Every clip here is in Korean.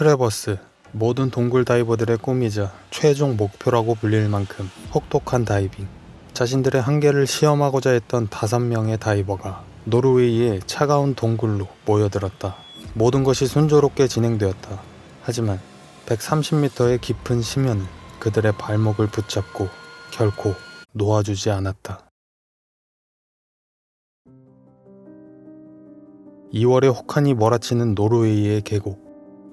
트래버스, 모든 동굴 다이버들의 꿈이자 최종 목표라고 불릴 만큼 혹독한 다이빙. 자신들의 한계를 시험하고자 했던 5명의 다이버가 노르웨이의 차가운 동굴로 모여들었다. 모든 것이 순조롭게 진행되었다. 하지만 130m의 깊은 심연은 그들의 발목을 붙잡고 결코 놓아주지 않았다. 2월에 혹한이 몰아치는 노르웨이의 계곡.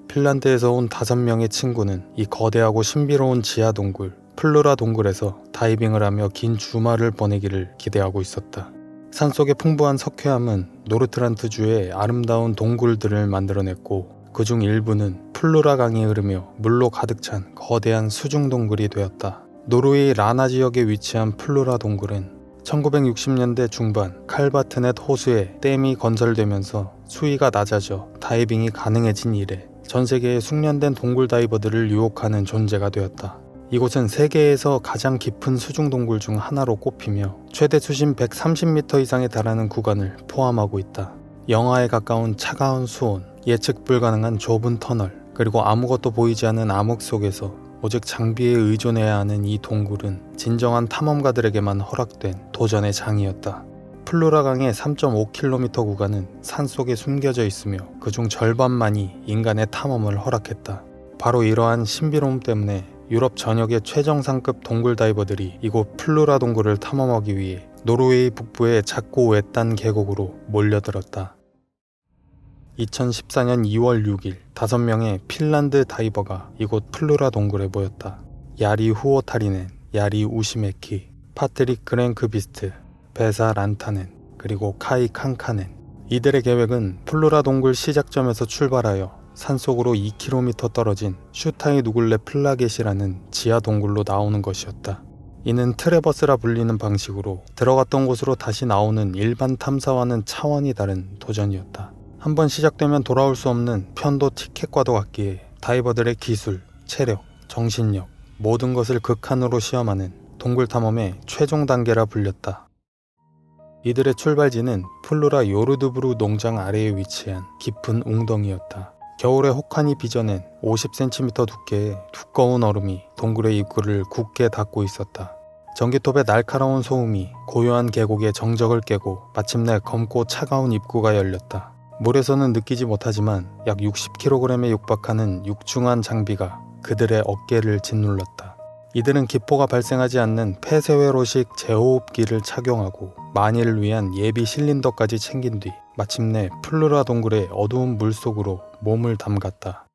핀란드에서 온 5명의 친구는 이 거대하고 신비로운 지하 동굴 플루라 동굴에서 다이빙을 하며 긴 주말을 보내기를 기대하고 있었다. 산속의 풍부한 석회암은 노르트란트주의 아름다운 동굴들을 만들어냈고 그중 일부는 플루라 강이 흐르며 물로 가득 찬 거대한 수중 동굴이 되었다. 노르웨이 라나 지역에 위치한 플루라 동굴은 1960년대 중반 칼바트넷 호수에 댐이 건설되면서 수위가 낮아져 다이빙이 가능해진 이래 전 세계의 숙련된 동굴 다이버들을 유혹하는 존재가 되었다. 이곳은 세계에서 가장 깊은 수중 동굴 중 하나로 꼽히며 최대 수심 130m 이상에 달하는 구간을 포함하고 있다. 영하에 가까운 차가운 수온, 예측 불가능한 좁은 터널, 그리고 아무것도 보이지 않는 암흑 속에서 오직 장비에 의존해야 하는 이 동굴은 진정한 탐험가들에게만 허락된 도전의 장이었다. 플루라 강의 3.5km 구간은 산속에 숨겨져 있으며 그중 절반만이 인간의 탐험을 허락했다. 바로 이러한 신비로움 때문에 유럽 전역의 최정상급 동굴 다이버들이 이곳 플루라 동굴을 탐험하기 위해 노르웨이 북부의 작고 외딴 계곡으로 몰려들었다. 2014년 2월 6일 5명의 핀란드 다이버가 이곳 플루라 동굴에 모였다. 야리 후오타리넨, 야리 우시메키, 파트릭 그랭크비스트, 베사 란타넨, 그리고 카이 칸카넨. 이들의 계획은 플루라 동굴 시작점에서 출발하여 산속으로 2km 떨어진 슈타이 누굴레 플라겟이라는 지하 동굴로 나오는 것이었다. 이는 트래버스라 불리는 방식으로 들어갔던 곳으로 다시 나오는 일반 탐사와는 차원이 다른 도전이었다. 한번 시작되면 돌아올 수 없는 편도 티켓과도 같기에 다이버들의 기술, 체력, 정신력 모든 것을 극한으로 시험하는 동굴 탐험의 최종 단계라 불렸다. 이들의 출발지는 플루라 요르드브루 농장 아래에 위치한 깊은 웅덩이였다. 겨울에 혹한이 빚어낸 50cm 두께의 두꺼운 얼음이 동굴의 입구를 굳게 닫고 있었다. 전기톱의 날카로운 소음이 고요한 계곡의 정적을 깨고 마침내 검고 차가운 입구가 열렸다. 물에서는 느끼지 못하지만 약 60kg에 육박하는 육중한 장비가 그들의 어깨를 짓눌렀다. 이들은 기포가 발생하지 않는 폐쇄회로식 제호흡기를 착용하고 만일을 위한 예비 실린더까지 챙긴 뒤 마침내 플루라 동굴의 어두운 물속으로 몸을 담갔다.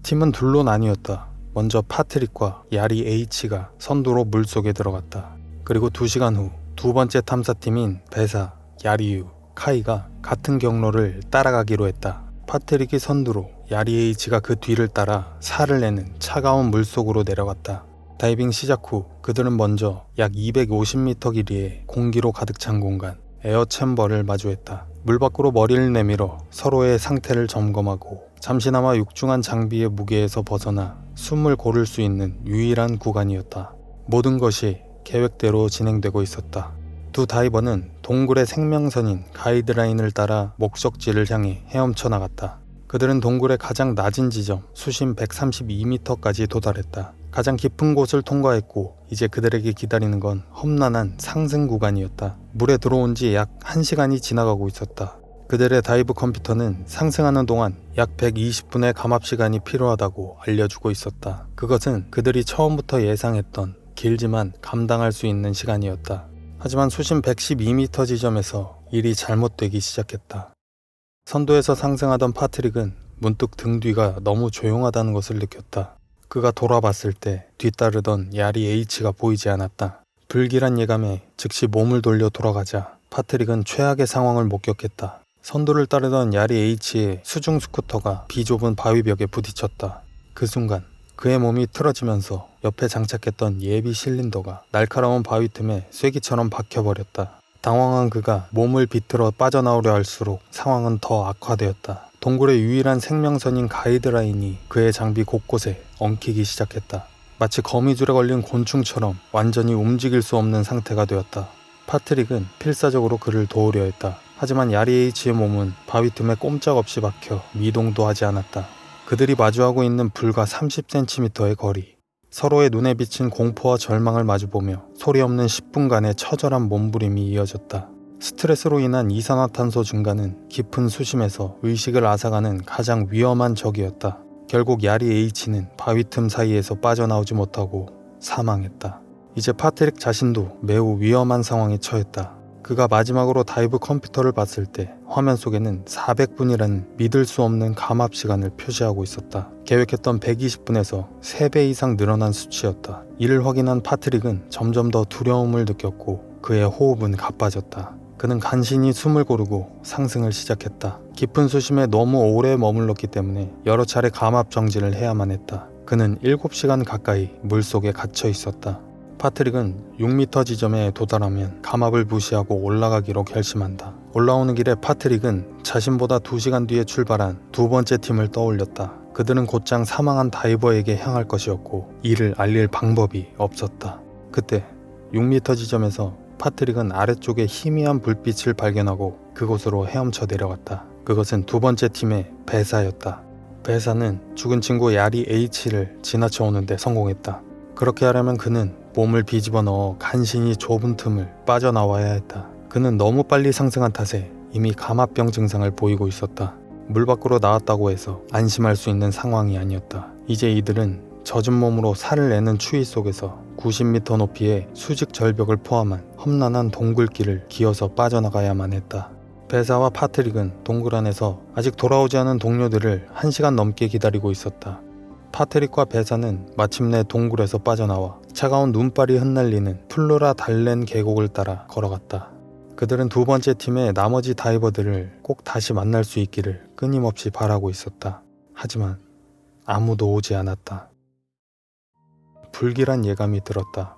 팀은 둘로 나뉘었다. 먼저 파트릭과 야리 H가 선두로 물속에 들어갔다. 그리고 2시간 후 두 번째 탐사팀인 베사, 야리유, 카이가 같은 경로를 따라가기로 했다. 파트릭이 선두로 야리 H가 그 뒤를 따라 살을 내는 차가운 물속으로 내려갔다. 다이빙 시작 후 그들은 먼저 약 250m 길이의 공기로 가득 찬 공간 에어 챔버를 마주했다. 물 밖으로 머리를 내밀어 서로의 상태를 점검하고 잠시나마 육중한 장비의 무게에서 벗어나 숨을 고를 수 있는 유일한 구간이었다. 모든 것이 계획대로 진행되고 있었다. 두 다이버는 동굴의 생명선인 가이드라인을 따라 목적지를 향해 헤엄쳐 나갔다. 그들은 동굴의 가장 낮은 지점 수심 132m까지 도달했다. 가장 깊은 곳을 통과했고 이제 그들에게 기다리는 건 험난한 상승 구간이었다. 물에 들어온 지 약 1시간이 지나가고 있었다. 그들의 다이브 컴퓨터는 상승하는 동안 약 120분의 감압 시간이 필요하다고 알려주고 있었다. 그것은 그들이 처음부터 예상했던 길지만 감당할 수 있는 시간이었다. 하지만 수심 112m 지점에서 일이 잘못되기 시작했다. 선두에서 상승하던 파트릭은 문득 등 뒤가 너무 조용하다는 것을 느꼈다. 그가 돌아봤을 때 뒤따르던 야리 H가 보이지 않았다. 불길한 예감에 즉시 몸을 돌려 돌아가자 파트릭은 최악의 상황을 목격했다. 선두를 따르던 야리 H의 수중 스쿠터가 비좁은 바위벽에 부딪혔다. 그 순간 그의 몸이 틀어지면서 옆에 장착했던 예비 실린더가 날카로운 바위 틈에 쐐기처럼 박혀버렸다. 당황한 그가 몸을 비틀어 빠져나오려 할수록 상황은 더 악화되었다. 동굴의 유일한 생명선인 가이드라인이 그의 장비 곳곳에 엉키기 시작했다. 마치 거미줄에 걸린 곤충처럼 완전히 움직일 수 없는 상태가 되었다. 파트릭은 필사적으로 그를 도우려 했다. 하지만 야리 H의 몸은 바위 틈에 꼼짝없이 박혀 미동도 하지 않았다. 그들이 마주하고 있는 불과 30cm의 거리. 서로의 눈에 비친 공포와 절망을 마주보며 소리 없는 10분간의 처절한 몸부림이 이어졌다. 스트레스로 인한 이산화탄소 증가는 깊은 수심에서 의식을 앗아가는 가장 위험한 적이었다. 결국 야리 H는 바위 틈 사이에서 빠져나오지 못하고 사망했다. 이제 파트릭 자신도 매우 위험한 상황에 처했다. 그가 마지막으로 다이브 컴퓨터를 봤을 때 화면 속에는 400분이라는 믿을 수 없는 감압 시간을 표시하고 있었다. 계획했던 120분에서 3배 이상 늘어난 수치였다. 이를 확인한 파트릭은 점점 더 두려움을 느꼈고 그의 호흡은 가빠졌다. 그는 간신히 숨을 고르고 상승을 시작했다. 깊은 수심에 너무 오래 머물렀기 때문에 여러 차례 감압 정지를 해야만 했다. 그는 7시간 가까이 물속에 갇혀 있었다. 파트릭은 6m 지점에 도달하면 감압을 무시하고 올라가기로 결심한다. 올라오는 길에 파트릭은 자신보다 2시간 뒤에 출발한 두 번째 팀을 떠올렸다. 그들은 곧장 사망한 다이버에게 향할 것이었고 이를 알릴 방법이 없었다. 그때 6m 지점에서 파트릭은 아래쪽에 희미한 불빛을 발견하고 그곳으로 헤엄쳐 내려갔다. 그것은 두 번째 팀의 배사였다. 배사는 죽은 친구 야리 H를 지나쳐 오는데 성공했다. 그렇게 하려면 그는 몸을 뒤집어 넣어 간신히 좁은 틈을 빠져나와야 했다. 그는 너무 빨리 상승한 탓에 이미 감압병 증상을 보이고 있었다. 물 밖으로 나왔다고 해서 안심할 수 있는 상황이 아니었다. 이제 이들은 젖은 몸으로 살을 내는 추위 속에서 90m 높이의 수직 절벽을 포함한 험난한 동굴길을 기어서 빠져나가야만 했다. 배사와 파트릭은 동굴 안에서 아직 돌아오지 않은 동료들을 1시간 넘게 기다리고 있었다. 파트릭과 배사는 마침내 동굴에서 빠져나와 차가운 눈발이 흩날리는 플루라 달렌 계곡을 따라 걸어갔다. 그들은 두 번째 팀의 나머지 다이버들을 꼭 다시 만날 수 있기를 끊임없이 바라고 있었다. 하지만 아무도 오지 않았다. 불길한 예감이 들었다.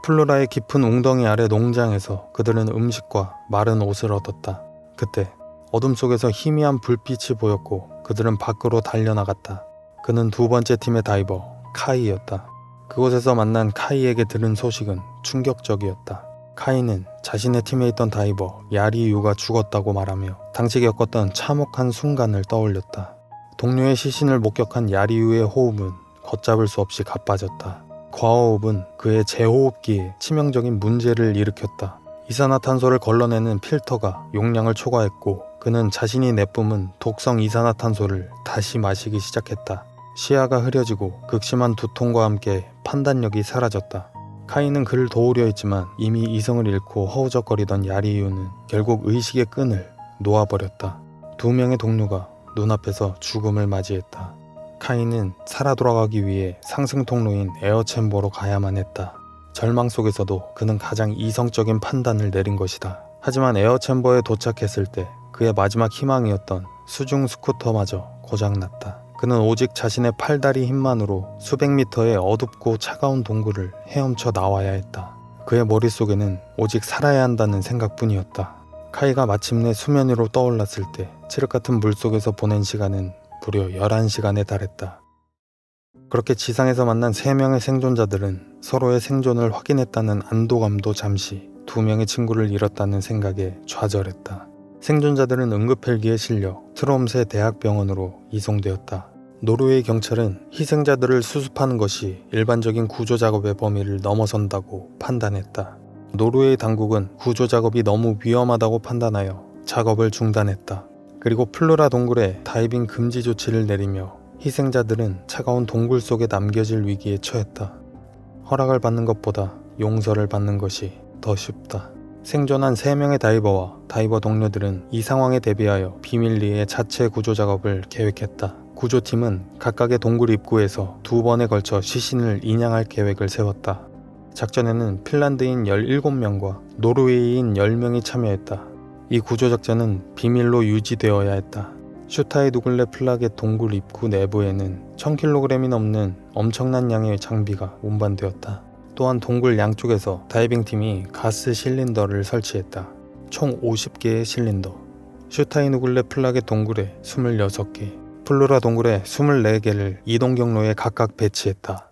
플루라의 깊은 웅덩이 아래 농장에서 그들은 음식과 마른 옷을 얻었다. 그때 어둠 속에서 희미한 불빛이 보였고 그들은 밖으로 달려나갔다. 그는 두 번째 팀의 다이버 카이였다. 그곳에서 만난 카이에게 들은 소식은 충격적이었다. 카이는 자신의 팀에 있던 다이버 야리유가 죽었다고 말하며 당시 겪었던 참혹한 순간을 떠올렸다. 동료의 시신을 목격한 야리유의 호흡은 걷잡을 수 없이 가빠졌다. 과호흡은 그의 제호흡기에 치명적인 문제를 일으켰다. 이산화탄소를 걸러내는 필터가 용량을 초과했고 그는 자신이 내뿜은 독성 이산화탄소를 다시 마시기 시작했다. 시야가 흐려지고 극심한 두통과 함께 판단력이 사라졌다. 카이는 그를 도우려 했지만 이미 이성을 잃고 허우적거리던 야리유는 결국 의식의 끈을 놓아버렸다. 2명의 동료가 눈앞에서 죽음을 맞이했다. 카이는 살아 돌아가기 위해 상승 통로인 에어챔버로 가야만 했다. 절망 속에서도 그는 가장 이성적인 판단을 내린 것이다. 하지만 에어챔버에 도착했을 때 그의 마지막 희망이었던 수중 스쿠터마저 고장났다. 그는 오직 자신의 팔다리 힘만으로 수백 미터의 어둡고 차가운 동굴을 헤엄쳐 나와야 했다. 그의 머릿속에는 오직 살아야 한다는 생각뿐이었다. 카이가 마침내 수면 위로 떠올랐을 때 칠흑 같은 물속에서 보낸 시간은 무려 11시간에 달했다. 그렇게 지상에서 만난 3명의 생존자들은 서로의 생존을 확인했다는 안도감도 잠시 2명의 친구를 잃었다는 생각에 좌절했다. 생존자들은 응급헬기에 실려 트롬세 대학병원으로 이송되었다. 노르웨이 경찰은 희생자들을 수습하는 것이 일반적인 구조작업의 범위를 넘어선다고 판단했다. 노르웨이 당국은 구조작업이 너무 위험하다고 판단하여 작업을 중단했다. 그리고 플루라 동굴에 다이빙 금지 조치를 내리며 희생자들은 차가운 동굴 속에 남겨질 위기에 처했다. 허락을 받는 것보다 용서를 받는 것이 더 쉽다. 생존한 3명의 다이버와 다이버 동료들은 이 상황에 대비하여 비밀리에 자체 구조 작업을 계획했다. 구조팀은 각각의 동굴 입구에서 2번에 걸쳐 시신을 인양할 계획을 세웠다. 작전에는 핀란드인 17명과 노르웨이인 10명이 참여했다. 이 구조작전은 비밀로 유지되어야 했다. 슈타이누글레 플라겟 동굴 입구 내부에는 1000kg이 넘는 엄청난 양의 장비가 운반되었다. 또한 동굴 양쪽에서 다이빙팀이 가스 실린더를 설치했다. 총 50개의 실린더. 슈타이누글레 플라겟 동굴에 26개, 플루라 동굴에 24개를 이동 경로에 각각 배치했다.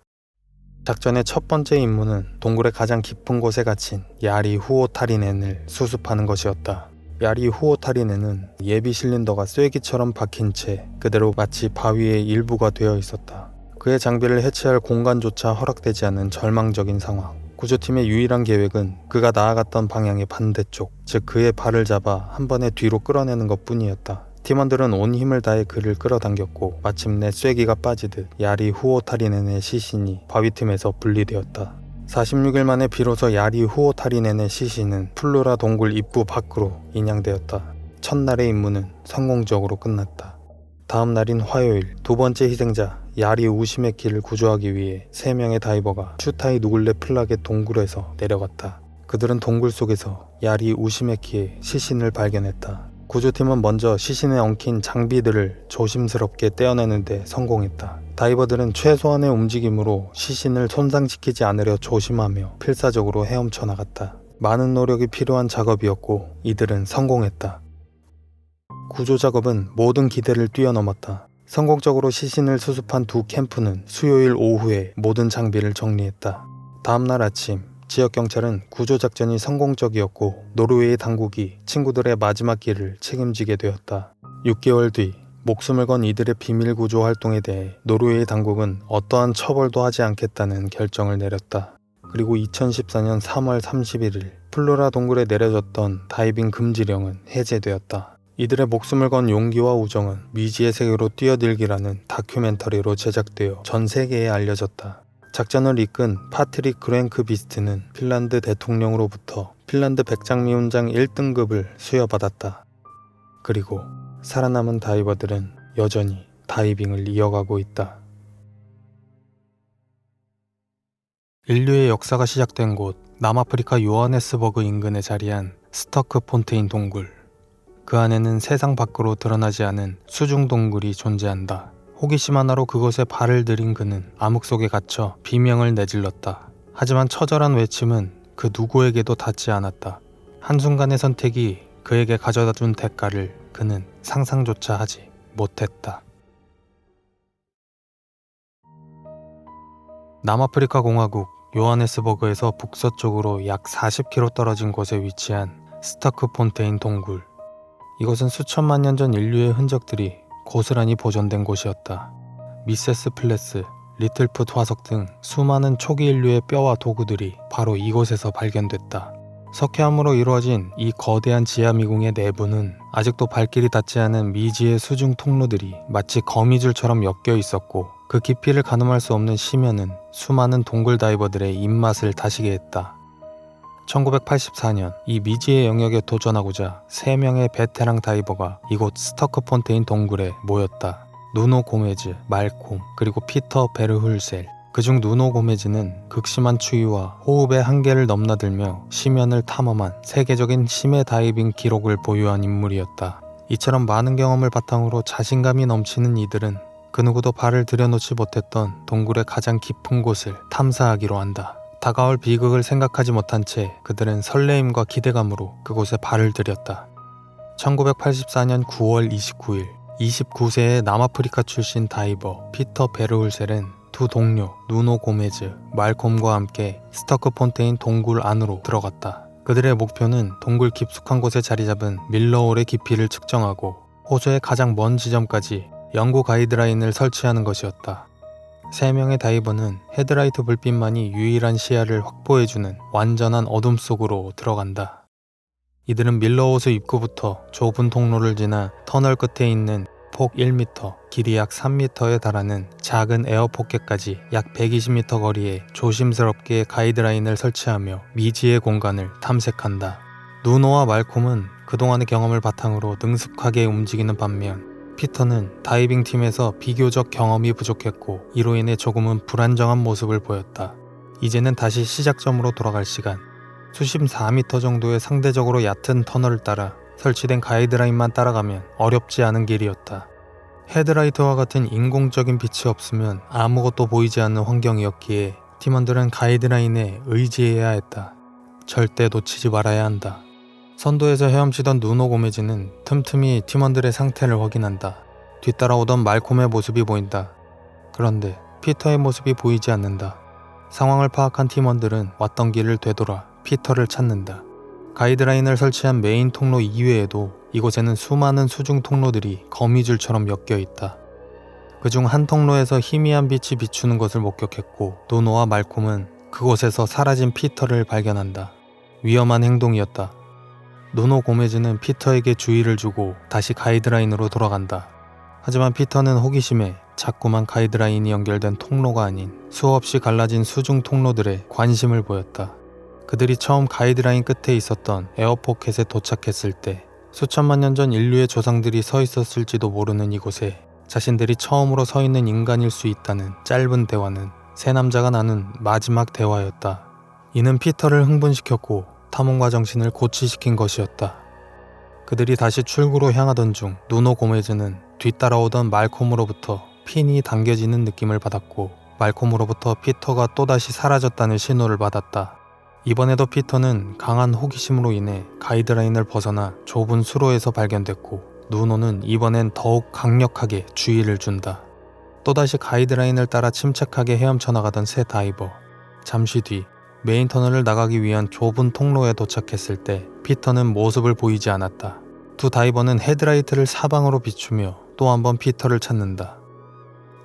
작전의 첫 번째 임무는 동굴의 가장 깊은 곳에 갇힌 야리 후오타리넨을 수습하는 것이었다. 야리 후오타리네는 예비 실린더가 쐐기처럼 박힌 채 그대로 마치 바위의 일부가 되어 있었다. 그의 장비를 해체할 공간조차 허락되지 않는 절망적인 상황. 구조팀의 유일한 계획은 그가 나아갔던 방향의 반대쪽, 즉 그의 발을 잡아 한 번에 뒤로 끌어내는 것뿐이었다. 팀원들은 온 힘을 다해 그를 끌어당겼고 마침내 쐐기가 빠지듯 야리 후오타리넨의 시신이 바위틈에서 분리되었다. 46일 만에 비로소 야리 후오타리넨의 시신은 플루라 동굴 입구 밖으로 인양되었다. 첫날의 임무는 성공적으로 끝났다. 다음 날인 화요일, 두 번째 희생자 야리 우시메키를 구조하기 위해 3명의 다이버가 추타이 누굴레 플락의 동굴에서 내려갔다. 그들은 동굴 속에서 야리 우시메키의 시신을 발견했다. 구조팀은 먼저 시신에 엉킨 장비들을 조심스럽게 떼어내는데 성공했다. 다이버들은 최소한의 움직임으로 시신을 손상시키지 않으려 조심하며 필사적으로 헤엄쳐 나갔다. 많은 노력이 필요한 작업이었고 이들은 성공했다. 구조 작업은 모든 기대를 뛰어넘었다. 성공적으로 시신을 수습한 두 캠프는 수요일 오후에 모든 장비를 정리했다. 다음날 아침 지역경찰은 구조작전이 성공적이었고 노르웨이 당국이 친구들의 마지막 길을 책임지게 되었다. 6개월 뒤 목숨을 건 이들의 비밀 구조 활동에 대해 노르웨이 당국은 어떠한 처벌도 하지 않겠다는 결정을 내렸다. 그리고 2014년 3월 31일 플루라 동굴에 내려졌던 다이빙 금지령은 해제되었다. 이들의 목숨을 건 용기와 우정은 미지의 세계로 뛰어들기라는 다큐멘터리로 제작되어 전 세계에 알려졌다. 작전을 이끈 파트릭 그랭크 비스트는 핀란드 대통령으로부터 핀란드 백장미 훈장 1등급을 수여받았다. 그리고 살아남은 다이버들은 여전히 다이빙을 이어가고 있다. 인류의 역사가 시작된 곳 남아프리카 요하네스버그 인근에 자리한 스터크폰테인 동굴. 그 안에는 세상 밖으로 드러나지 않은 수중 동굴이 존재한다. 호기심 하나로 그곳에 발을 들인 그는 암흑 속에 갇혀 비명을 내질렀다. 하지만 처절한 외침은 그 누구에게도 닿지 않았다. 한순간의 선택이 그에게 가져다준 대가를 그는 상상조차 하지 못했다. 남아프리카 공화국 요하네스버그에서 북서쪽으로 약 40km 떨어진 곳에 위치한 스터크폰테인 동굴. 이곳은 수천만 년 전 인류의 흔적들이 고스란히 보존된 곳이었다. 미세스 플레스, 리틀풋 화석 등 수많은 초기 인류의 뼈와 도구들이 바로 이곳에서 발견됐다. 석회암으로 이루어진 이 거대한 지하 미궁의 내부는 아직도 발길이 닿지 않은 미지의 수중 통로들이 마치 거미줄처럼 엮여 있었고 그 깊이를 가늠할 수 없는 심연은 수많은 동굴 다이버들의 입맛을 다시게 했다. 1984년 이 미지의 영역에 도전하고자 3명의 베테랑 다이버가 이곳 스터크폰테인 동굴에 모였다. 누노 고메즈, 말콤, 그리고 피터 베르훌셀. 그중 누노 고메즈는 극심한 추위와 호흡의 한계를 넘나들며 심연을 탐험한 세계적인 심해 다이빙 기록을 보유한 인물이었다. 이처럼 많은 경험을 바탕으로 자신감이 넘치는 이들은 그 누구도 발을 들여놓지 못했던 동굴의 가장 깊은 곳을 탐사하기로 한다. 다가올 비극을 생각하지 못한 채 그들은 설레임과 기대감으로 그곳에 발을 들였다. 1984년 9월 29일 29세의 남아프리카 출신 다이버 피터 베르훌셀은 두 동료 누노 고메즈, 말콤과 함께 스터크폰테인 동굴 안으로 들어갔다. 그들의 목표는 동굴 깊숙한 곳에 자리 잡은 밀러홀의 깊이를 측정하고 호수의 가장 먼 지점까지 연구 가이드라인을 설치하는 것이었다. 3명의 다이버는 헤드라이트 불빛만이 유일한 시야를 확보해주는 완전한 어둠 속으로 들어간다. 이들은 밀러호수 입구부터 좁은 통로를 지나 터널 끝에 있는 폭 1m, 길이 약 3m에 달하는 작은 에어포켓까지 약 120m 거리에 조심스럽게 가이드라인을 설치하며 미지의 공간을 탐색한다. 누노와 말콤은 그동안의 경험을 바탕으로 능숙하게 움직이는 반면 피터는 다이빙 팀에서 비교적 경험이 부족했고 이로 인해 조금은 불안정한 모습을 보였다. 이제는 다시 시작점으로 돌아갈 시간. 수심 4m 정도의 상대적으로 얕은 터널을 따라 설치된 가이드라인만 따라가면 어렵지 않은 길이었다. 헤드라이트와 같은 인공적인 빛이 없으면 아무것도 보이지 않는 환경이었기에 팀원들은 가이드라인에 의지해야 했다. 절대 놓치지 말아야 한다. 선도에서 헤엄치던 누노 고메즈는 틈틈이 팀원들의 상태를 확인한다. 뒤따라오던 말콤의 모습이 보인다. 그런데 피터의 모습이 보이지 않는다. 상황을 파악한 팀원들은 왔던 길을 되돌아 피터를 찾는다. 가이드라인을 설치한 메인 통로 이외에도 이곳에는 수많은 수중 통로들이 거미줄처럼 엮여 있다. 그중 한 통로에서 희미한 빛이 비추는 것을 목격했고 노노와 말콤은 그곳에서 사라진 피터를 발견한다. 위험한 행동이었다. 노노 고메즈는 피터에게 주의를 주고 다시 가이드라인으로 돌아간다. 하지만 피터는 호기심에 자꾸만 가이드라인이 연결된 통로가 아닌 수없이 갈라진 수중 통로들에 관심을 보였다. 그들이 처음 가이드라인 끝에 있었던 에어포켓에 도착했을 때 수천만 년 전 인류의 조상들이 서 있었을지도 모르는 이곳에 자신들이 처음으로 서 있는 인간일 수 있다는 짧은 대화는 세 남자가 나눈 마지막 대화였다. 이는 피터를 흥분시켰고 탐험가 정신을 고취시킨 것이었다. 그들이 다시 출구로 향하던 중 누노 고메즈는 뒤따라오던 말콤으로부터 핀이 당겨지는 느낌을 받았고 말콤으로부터 피터가 또다시 사라졌다는 신호를 받았다. 이번에도 피터는 강한 호기심으로 인해 가이드라인을 벗어나 좁은 수로에서 발견됐고 누노는 이번엔 더욱 강력하게 주의를 준다. 또다시 가이드라인을 따라 침착하게 헤엄쳐 나가던 세 다이버. 잠시 뒤 메인 터널을 나가기 위한 좁은 통로에 도착했을 때 피터는 모습을 보이지 않았다. 두 다이버는 헤드라이트를 사방으로 비추며 또 한 번 피터를 찾는다.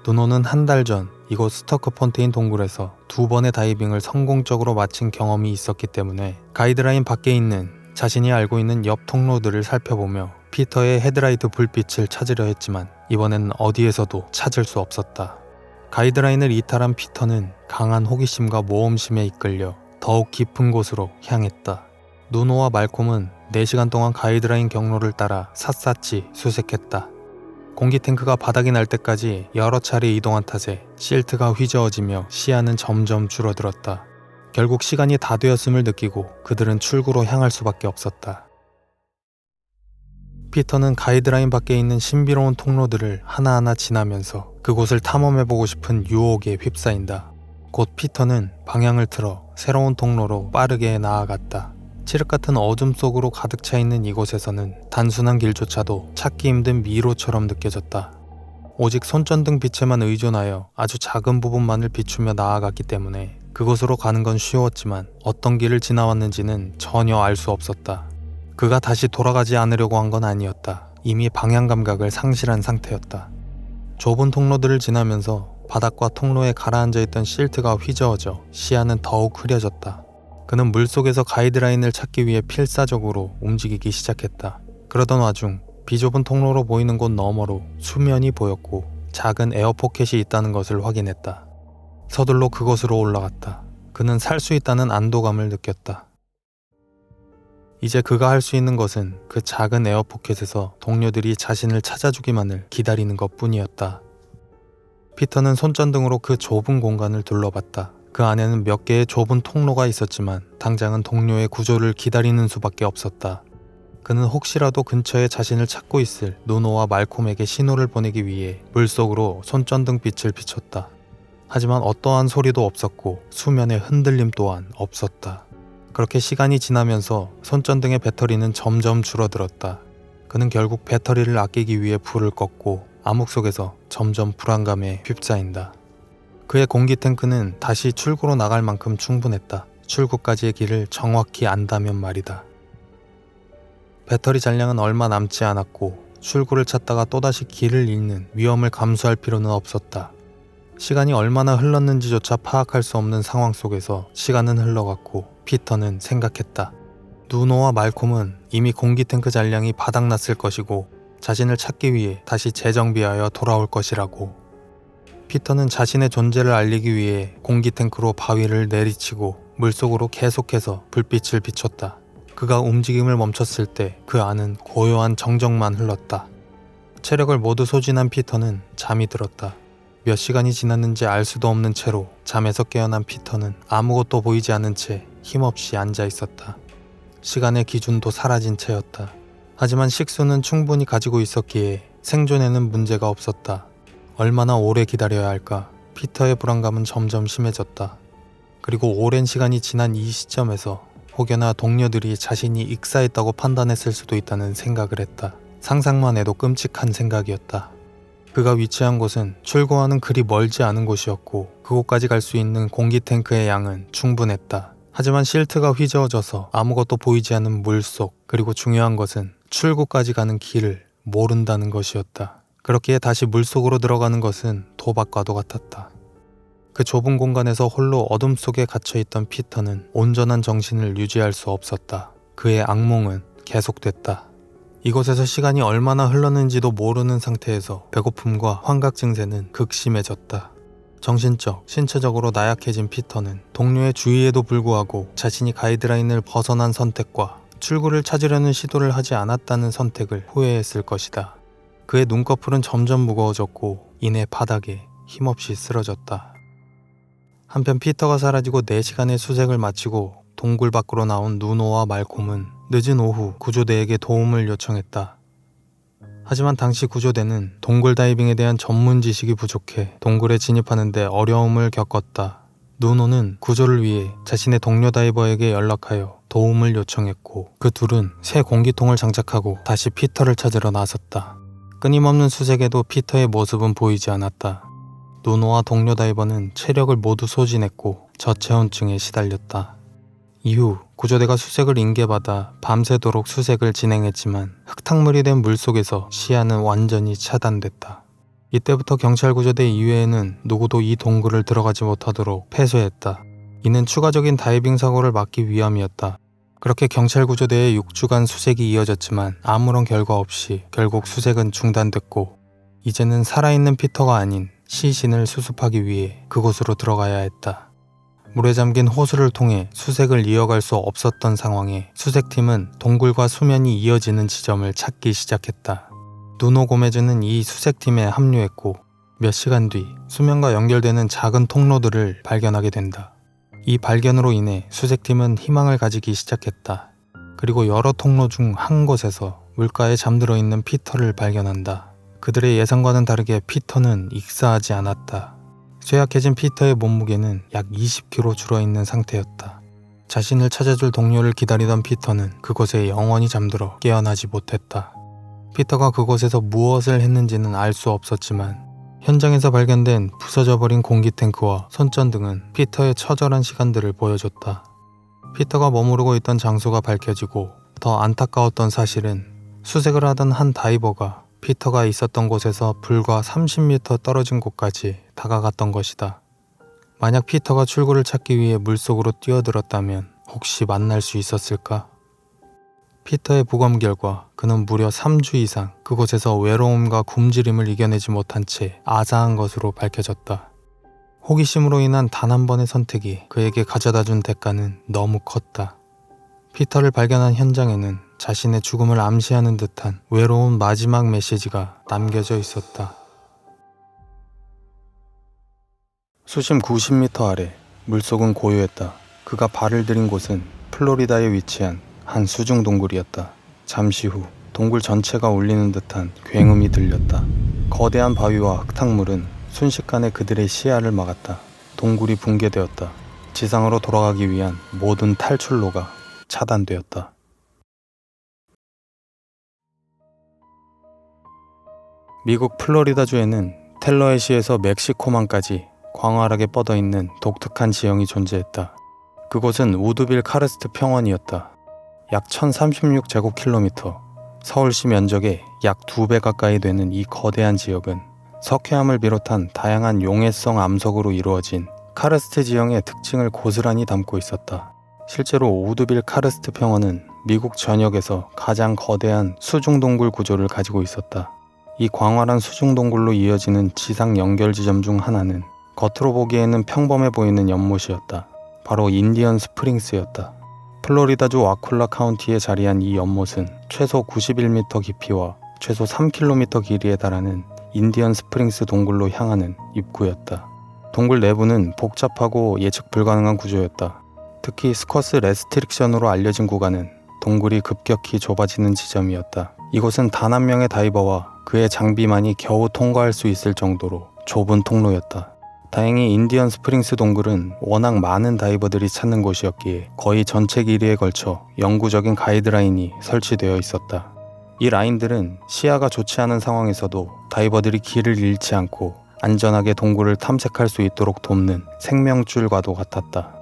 누노는 한 달 전 이곳 스토커 폰테인 동굴에서 2번의 다이빙을 성공적으로 마친 경험이 있었기 때문에 가이드라인 밖에 있는 자신이 알고 있는 옆 통로들을 살펴보며 피터의 헤드라이트 불빛을 찾으려 했지만 이번엔 어디에서도 찾을 수 없었다. 가이드라인을 이탈한 피터는 강한 호기심과 모험심에 이끌려 더욱 깊은 곳으로 향했다. 누노와 말콤은 4시간 동안 가이드라인 경로를 따라 샅샅이 수색했다. 공기 탱크가 바닥이 날 때까지 여러 차례 이동한 탓에 실트가 휘저어지며 시야는 점점 줄어들었다. 결국 시간이 다 되었음을 느끼고 그들은 출구로 향할 수밖에 없었다. 피터는 가이드라인 밖에 있는 신비로운 통로들을 하나하나 지나면서 그곳을 탐험해보고 싶은 유혹에 휩싸인다. 곧 피터는 방향을 틀어 새로운 통로로 빠르게 나아갔다. 칠흑 같은 어둠 속으로 가득 차 있는 이곳에서는 단순한 길조차도 찾기 힘든 미로처럼 느껴졌다. 오직 손전등 빛에만 의존하여 아주 작은 부분만을 비추며 나아갔기 때문에 그곳으로 가는 건 쉬웠지만 어떤 길을 지나왔는지는 전혀 알 수 없었다. 그가 다시 돌아가지 않으려고 한 건 아니었다. 이미 방향 감각을 상실한 상태였다. 좁은 통로들을 지나면서 바닥과 통로에 가라앉아 있던 실트가 휘저어져 시야는 더욱 흐려졌다. 그는 물속에서 가이드라인을 찾기 위해 필사적으로 움직이기 시작했다. 그러던 와중 비좁은 통로로 보이는 곳 너머로 수면이 보였고 작은 에어포켓이 있다는 것을 확인했다. 서둘러 그곳으로 올라갔다. 그는 살 수 있다는 안도감을 느꼈다. 이제 그가 할 수 있는 것은 그 작은 에어포켓에서 동료들이 자신을 찾아주기만을 기다리는 것뿐이었다. 피터는 손전등으로 그 좁은 공간을 둘러봤다. 그 안에는 몇 개의 좁은 통로가 있었지만 당장은 동료의 구조를 기다리는 수밖에 없었다. 그는 혹시라도 근처에 자신을 찾고 있을 누노와 말콤에게 신호를 보내기 위해 물속으로 손전등 빛을 비췄다. 하지만 어떠한 소리도 없었고 수면의 흔들림 또한 없었다. 그렇게 시간이 지나면서 손전등의 배터리는 점점 줄어들었다. 그는 결국 배터리를 아끼기 위해 불을 껐고 암흑 속에서 점점 불안감에 휩싸인다. 그의 공기 탱크는 다시 출구로 나갈 만큼 충분했다. 출구까지의 길을 정확히 안다면 말이다. 배터리 잔량은 얼마 남지 않았고 출구를 찾다가 또다시 길을 잃는 위험을 감수할 필요는 없었다. 시간이 얼마나 흘렀는지조차 파악할 수 없는 상황 속에서 시간은 흘러갔고 피터는 생각했다. 누노와 말콤은 이미 공기 탱크 잔량이 바닥났을 것이고 자신을 찾기 위해 다시 재정비하여 돌아올 것이라고. 피터는 자신의 존재를 알리기 위해 공기 탱크로 바위를 내리치고 물속으로 계속해서 불빛을 비췄다. 그가 움직임을 멈췄을 때 그 안은 고요한 정적만 흘렀다. 체력을 모두 소진한 피터는 잠이 들었다. 몇 시간이 지났는지 알 수도 없는 채로 잠에서 깨어난 피터는 아무것도 보이지 않은 채 힘없이 앉아 있었다. 시간의 기준도 사라진 채였다. 하지만 식수는 충분히 가지고 있었기에 생존에는 문제가 없었다. 얼마나 오래 기다려야 할까? 피터의 불안감은 점점 심해졌다. 그리고 오랜 시간이 지난 이 시점에서 혹여나 동료들이 자신이 익사했다고 판단했을 수도 있다는 생각을 했다. 상상만 해도 끔찍한 생각이었다. 그가 위치한 곳은 출구와는 그리 멀지 않은 곳이었고 그곳까지 갈 수 있는 공기 탱크의 양은 충분했다. 하지만 실트가 휘저어져서 아무것도 보이지 않는 물속, 그리고 중요한 것은 출구까지 가는 길을 모른다는 것이었다. 그렇기에 다시 물속으로 들어가는 것은 도박과도 같았다. 그 좁은 공간에서 홀로 어둠 속에 갇혀있던 피터는 온전한 정신을 유지할 수 없었다. 그의 악몽은 계속됐다. 이곳에서 시간이 얼마나 흘렀는지도 모르는 상태에서 배고픔과 환각 증세는 극심해졌다. 정신적, 신체적으로 나약해진 피터는 동료의 주의에도 불구하고 자신이 가이드라인을 벗어난 선택과 출구를 찾으려는 시도를 하지 않았다는 선택을 후회했을 것이다. 그의 눈꺼풀은 점점 무거워졌고 이내 바닥에 힘없이 쓰러졌다. 한편 피터가 사라지고 4시간의 수색을 마치고 동굴 밖으로 나온 누노와 말콤은 늦은 오후 구조대에게 도움을 요청했다. 하지만 당시 구조대는 동굴 다이빙에 대한 전문 지식이 부족해 동굴에 진입하는 데 어려움을 겪었다. 누노는 구조를 위해 자신의 동료 다이버에게 연락하여 도움을 요청했고 그 둘은 새 공기통을 장착하고 다시 피터를 찾으러 나섰다. 끊임없는 수색에도 피터의 모습은 보이지 않았다. 누노와 동료 다이버는 체력을 모두 소진했고 저체온증에 시달렸다. 이후 구조대가 수색을 인계받아 밤새도록 수색을 진행했지만 흙탕물이 된 물속에서 시야는 완전히 차단됐다. 이때부터 경찰 구조대 이외에는 누구도 이 동굴을 들어가지 못하도록 폐쇄했다. 이는 추가적인 다이빙 사고를 막기 위함이었다. 그렇게 경찰 구조대의 6주간 수색이 이어졌지만 아무런 결과 없이 결국 수색은 중단됐고 이제는 살아있는 피터가 아닌 시신을 수습하기 위해 그곳으로 들어가야 했다. 물에 잠긴 호수를 통해 수색을 이어갈 수 없었던 상황에 수색팀은 동굴과 수면이 이어지는 지점을 찾기 시작했다. 누노 고메즈는 이 수색팀에 합류했고 몇 시간 뒤 수면과 연결되는 작은 통로들을 발견하게 된다. 이 발견으로 인해 수색팀은 희망을 가지기 시작했다. 그리고 여러 통로 중 한 곳에서 물가에 잠들어 있는 피터를 발견한다. 그들의 예상과는 다르게 피터는 익사하지 않았다. 쇠약해진 피터의 몸무게는 약 20kg 줄어있는 상태였다. 자신을 찾아줄 동료를 기다리던 피터는 그곳에 영원히 잠들어 깨어나지 못했다. 피터가 그곳에서 무엇을 했는지는 알 수 없었지만 현장에서 발견된 부서져버린 공기탱크와 손전등은 피터의 처절한 시간들을 보여줬다. 피터가 머무르고 있던 장소가 밝혀지고 더 안타까웠던 사실은 수색을 하던 한 다이버가 피터가 있었던 곳에서 불과 30m 떨어진 곳까지 다가갔던 것이다. 만약 피터가 출구를 찾기 위해 물속으로 뛰어들었다면 혹시 만날 수 있었을까? 피터의 부검 결과 그는 무려 3주 이상 그곳에서 외로움과 굶주림을 이겨내지 못한 채 아사한 것으로 밝혀졌다. 호기심으로 인한 단 한 번의 선택이 그에게 가져다준 대가는 너무 컸다. 피터를 발견한 현장에는 자신의 죽음을 암시하는 듯한 외로운 마지막 메시지가 남겨져 있었다. 수심 90m 아래 물속은 고요했다. 그가 발을 들인 곳은 플로리다에 위치한 한 수중 동굴이었다. 잠시 후 동굴 전체가 울리는 듯한 굉음이 들렸다. 거대한 바위와 흙탕물은 순식간에 그들의 시야를 막았다. 동굴이 붕괴되었다. 지상으로 돌아가기 위한 모든 탈출로가 차단되었다. 미국 플로리다주에는 텔러헤시에서 멕시코만까지 광활하게 뻗어있는 독특한 지형이 존재했다. 그곳은 우드빌 카르스트 평원이었다. 약 1036제곱킬로미터, 서울시 면적의 약 2배 가까이 되는 이 거대한 지역은 석회암을 비롯한 다양한 용해성 암석으로 이루어진 카르스트 지형의 특징을 고스란히 담고 있었다. 실제로 우드빌 카르스트 평원은 미국 전역에서 가장 거대한 수중동굴 구조를 가지고 있었다. 이 광활한 수중동굴로 이어지는 지상 연결 지점 중 하나는 겉으로 보기에는 평범해 보이는 연못이었다. 바로 인디언 스프링스였다. 플로리다주 와쿨라 카운티에 자리한 이 연못은 최소 91m 깊이와 최소 3km 길이에 달하는 인디언 스프링스 동굴로 향하는 입구였다. 동굴 내부는 복잡하고 예측 불가능한 구조였다. 특히 스쿼스 레스트릭션으로 알려진 구간은 동굴이 급격히 좁아지는 지점이었다. 이곳은 단 한 명의 다이버와 그의 장비만이 겨우 통과할 수 있을 정도로 좁은 통로였다. 다행히 인디언 스프링스 동굴은 워낙 많은 다이버들이 찾는 곳이었기에 거의 전체 길이에 걸쳐 영구적인 가이드라인이 설치되어 있었다. 이 라인들은 시야가 좋지 않은 상황에서도 다이버들이 길을 잃지 않고 안전하게 동굴을 탐색할 수 있도록 돕는 생명줄과도 같았다.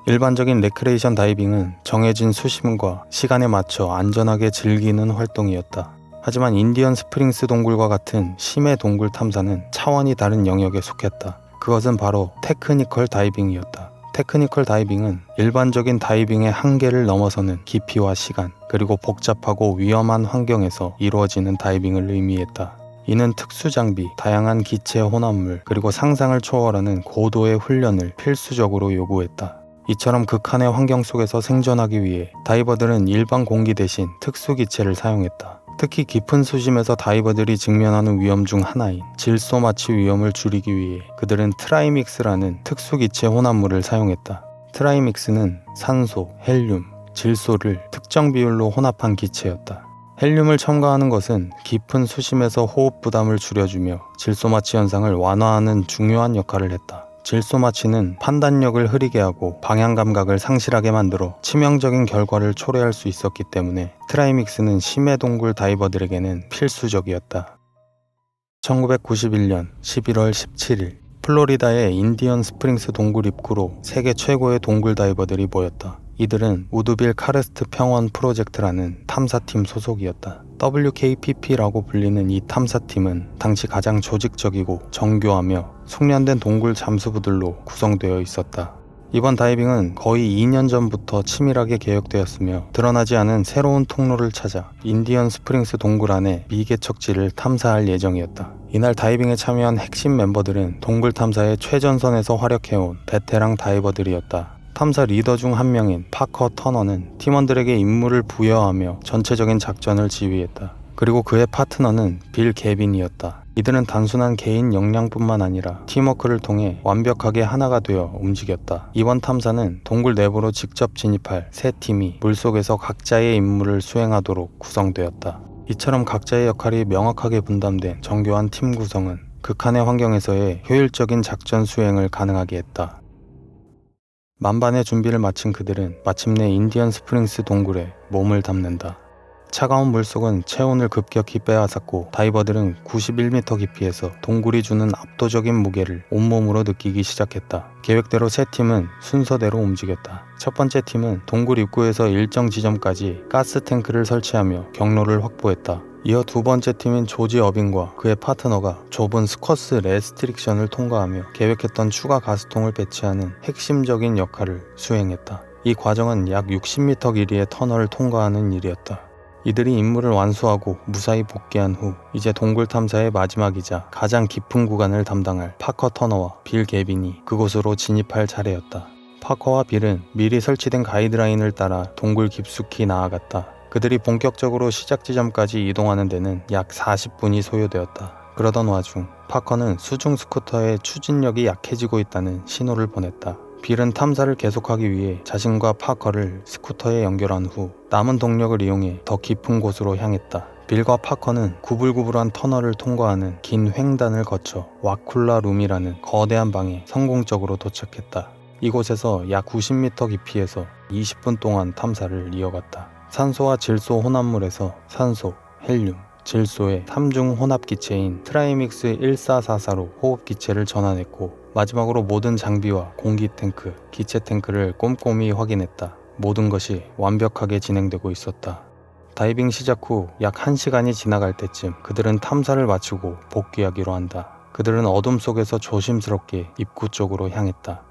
일반적인 레크레이션 다이빙은 정해진 수심과 시간에 맞춰 안전하게 즐기는 활동이었다. 하지만 인디언 스프링스 동굴과 같은 심해 동굴 탐사는 차원이 다른 영역에 속했다. 그것은 바로 테크니컬 다이빙이었다. 테크니컬 다이빙은 일반적인 다이빙의 한계를 넘어서는 깊이와 시간, 그리고 복잡하고 위험한 환경에서 이루어지는 다이빙을 의미했다. 이는 특수 장비, 다양한 기체 혼합물, 그리고 상상을 초월하는 고도의 훈련을 필수적으로 요구했다. 이처럼 극한의 환경 속에서 생존하기 위해 다이버들은 일반 공기 대신 특수 기체를 사용했다. 특히 깊은 수심에서 다이버들이 직면하는 위험 중 하나인 질소 마취 위험을 줄이기 위해 그들은 트라이믹스라는 특수 기체 혼합물을 사용했다. 트라이믹스는 산소, 헬륨, 질소를 특정 비율로 혼합한 기체였다. 헬륨을 첨가하는 것은 깊은 수심에서 호흡 부담을 줄여주며 질소 마취 현상을 완화하는 중요한 역할을 했다. 질소 마취는 판단력을 흐리게 하고 방향 감각을 상실하게 만들어 치명적인 결과를 초래할 수 있었기 때문에 트라이믹스는 심해 동굴 다이버들에게는 필수적이었다. 1991년 11월 17일 플로리다의 인디언 스프링스 동굴 입구로 세계 최고의 동굴 다이버들이 모였다. 이들은 우드빌 카레스트 평원 프로젝트라는 탐사팀 소속이었다. WKPP라고 불리는 이 탐사팀은 당시 가장 조직적이고 정교하며 숙련된 동굴 잠수부들로 구성되어 있었다. 이번 다이빙은 거의 2년 전부터 치밀하게 계획되었으며 드러나지 않은 새로운 통로를 찾아 인디언 스프링스 동굴 안의 미개척지를 탐사할 예정이었다. 이날 다이빙에 참여한 핵심 멤버들은 동굴 탐사의 최전선에서 활약해온 베테랑 다이버들이었다. 탐사 리더 중 한 명인 파커 터너는 팀원들에게 임무를 부여하며 전체적인 작전을 지휘했다. 그리고 그의 파트너는 빌 개빈이었다. 이들은 단순한 개인 역량뿐만 아니라 팀워크를 통해 완벽하게 하나가 되어 움직였다. 이번 탐사는 동굴 내부로 직접 진입할 세 팀이 물속에서 각자의 임무를 수행하도록 구성되었다. 이처럼 각자의 역할이 명확하게 분담된 정교한 팀 구성은 극한의 환경에서의 효율적인 작전 수행을 가능하게 했다. 만반의 준비를 마친 그들은 마침내 인디언 스프링스 동굴에 몸을 담는다. 차가운 물속은 체온을 급격히 빼앗았고 다이버들은 91m 깊이에서 동굴이 주는 압도적인 무게를 온몸으로 느끼기 시작했다. 계획대로 세 팀은 순서대로 움직였다. 첫 번째 팀은 동굴 입구에서 일정 지점까지 가스 탱크를 설치하며 경로를 확보했다. 이어 두 번째 팀인 조지 어빙과 그의 파트너가 좁은 스쿼스 레스트릭션을 통과하며 계획했던 추가 가스통을 배치하는 핵심적인 역할을 수행했다. 이 과정은 약 60m 길이의 터널을 통과하는 일이었다. 이들이 임무를 완수하고 무사히 복귀한 후 이제 동굴 탐사의 마지막이자 가장 깊은 구간을 담당할 파커 터너와 빌 개빈이 그곳으로 진입할 차례였다. 파커와 빌은 미리 설치된 가이드라인을 따라 동굴 깊숙이 나아갔다. 그들이 본격적으로 시작 지점까지 이동하는 데는 약 40분이 소요되었다. 그러던 와중 파커는 수중 스쿠터의 추진력이 약해지고 있다는 신호를 보냈다. 빌은 탐사를 계속하기 위해 자신과 파커를 스쿠터에 연결한 후 남은 동력을 이용해 더 깊은 곳으로 향했다. 빌과 파커는 구불구불한 터널을 통과하는 긴 횡단을 거쳐 와쿨라 룸이라는 거대한 방에 성공적으로 도착했다. 이곳에서 약 90m 깊이에서 20분 동안 탐사를 이어갔다. 산소와 질소 혼합물에서 산소, 헬륨, 질소의 3중 혼합기체인 트라이믹스 1444로 호흡기체를 전환했고 마지막으로 모든 장비와 공기 탱크, 기체 탱크를 꼼꼼히 확인했다. 모든 것이 완벽하게 진행되고 있었다. 다이빙 시작 후 약 1시간이 지나갈 때쯤 그들은 탐사를 마치고 복귀하기로 한다. 그들은 어둠 속에서 조심스럽게 입구 쪽으로 향했다.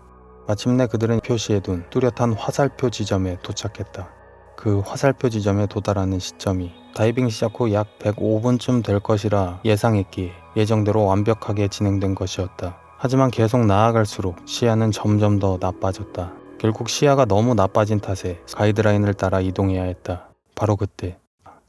마침내 그들은 표시해둔 뚜렷한 화살표 지점에 도착했다. 그 화살표 지점에 도달하는 시점이 다이빙 시작 후 약 105분쯤 될 것이라 예상했기에 예정대로 완벽하게 진행된 것이었다. 하지만 계속 나아갈수록 시야는 점점 더 나빠졌다. 결국 시야가 너무 나빠진 탓에 가이드라인을 따라 이동해야 했다. 바로 그때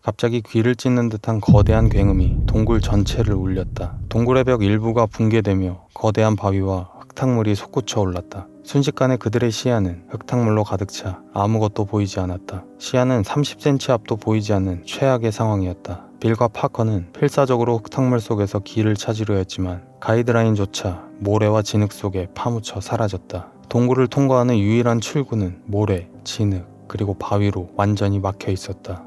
갑자기 귀를 찢는 듯한 거대한 굉음이 동굴 전체를 울렸다. 동굴의 벽 일부가 붕괴되며 거대한 바위와 흙탕물이 솟구쳐 올랐다. 순식간에 그들의 시야는 흙탕물로 가득 차 아무것도 보이지 않았다. 시야는 30cm 앞도 보이지 않는 최악의 상황이었다. 빌과 파커는 필사적으로 흙탕물 속에서 길을 찾으려 했지만 가이드라인조차 모래와 진흙 속에 파묻혀 사라졌다. 동굴을 통과하는 유일한 출구는 모래, 진흙, 그리고 바위로 완전히 막혀 있었다.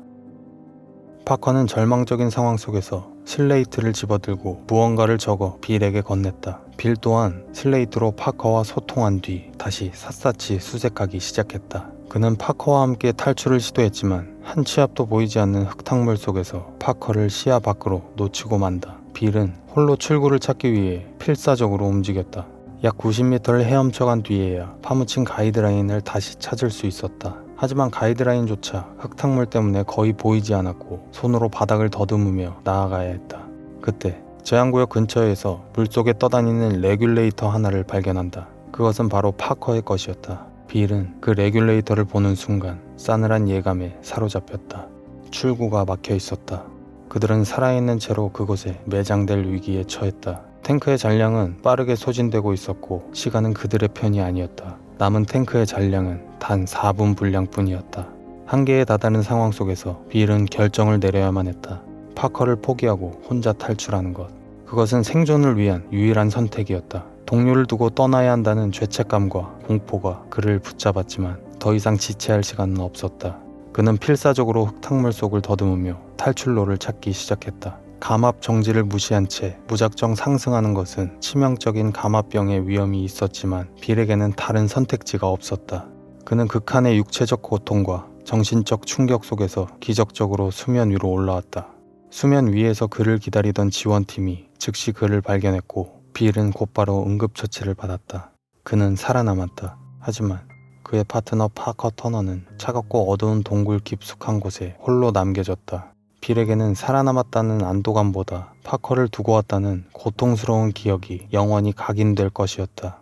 파커는 절망적인 상황 속에서 슬레이트를 집어들고 무언가를 적어 빌에게 건넸다. 빌 또한 슬레이트로 파커와 소통한 뒤 다시 샅샅이 수색하기 시작했다. 그는 파커와 함께 탈출을 시도했지만 한 치 앞도 보이지 않는 흙탕물 속에서 파커를 시야 밖으로 놓치고 만다. 빌은 홀로 출구를 찾기 위해 필사적으로 움직였다. 약 90m를 헤엄쳐간 뒤에야 파묻힌 가이드라인을 다시 찾을 수 있었다. 하지만 가이드라인조차 흙탕물 때문에 거의 보이지 않았고 손으로 바닥을 더듬으며 나아가야 했다. 그때 제한구역 근처에서 물속에 떠다니는 레귤레이터 하나를 발견한다. 그것은 바로 파커의 것이었다. 빌은 그 레귤레이터를 보는 순간 싸늘한 예감에 사로잡혔다. 출구가 막혀 있었다. 그들은 살아있는 채로 그곳에 매장될 위기에 처했다. 탱크의 잔량은 빠르게 소진되고 있었고 시간은 그들의 편이 아니었다. 남은 탱크의 잔량은 단 4분 분량뿐이었다. 한계에 다다른 상황 속에서 빌은 결정을 내려야만 했다. 파커를 포기하고 혼자 탈출하는 것. 그것은 생존을 위한 유일한 선택이었다. 동료를 두고 떠나야 한다는 죄책감과 공포가 그를 붙잡았지만 더 이상 지체할 시간은 없었다. 그는 필사적으로 흙탕물 속을 더듬으며 탈출로를 찾기 시작했다. 감압 정지를 무시한 채 무작정 상승하는 것은 치명적인 감압병의 위험이 있었지만 빌에게는 다른 선택지가 없었다. 그는 극한의 육체적 고통과 정신적 충격 속에서 기적적으로 수면 위로 올라왔다. 수면 위에서 그를 기다리던 지원팀이 즉시 그를 발견했고 빌은 곧바로 응급처치를 받았다. 그는 살아남았다. 하지만 그의 파트너 파커 터너는 차갑고 어두운 동굴 깊숙한 곳에 홀로 남겨졌다. 빌에게는 살아남았다는 안도감보다 파커를 두고 왔다는 고통스러운 기억이 영원히 각인될 것이었다.